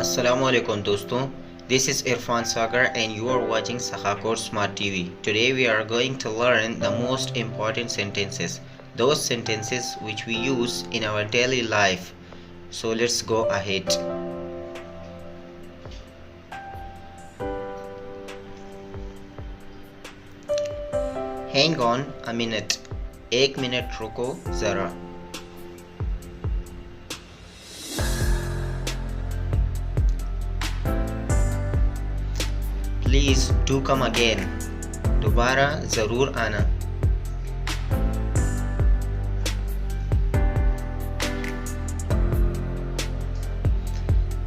Assalamu alaikum doston. This is Irfan Sagar and you are watching Sakakor Smart TV. Today we are going to learn the most important sentences. Those sentences which we use in our daily life. So let's go ahead. Hang on a minute. एक minute रुको जरा. Please do come again. दोबारा ज़रूर आना.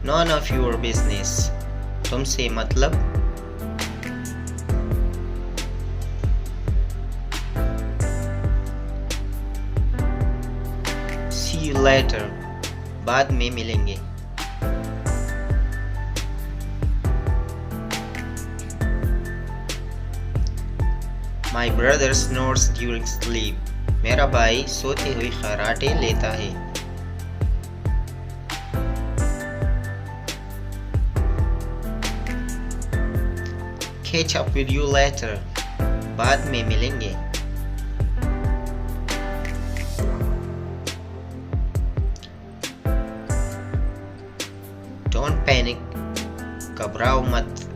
None of your business. तुमसे मतलब. See you later. बाद में मिलेंगे. My brother snores during sleep. मेरा भाई सोते हुए खर्राटे लेता है. Catch up with you later. बाद में मिलेंगे. Don't panic. घबराओ मत.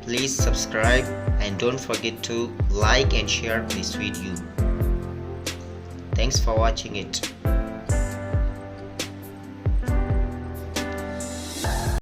Please subscribe and don't forget to like and share this video. Thanks for watching it.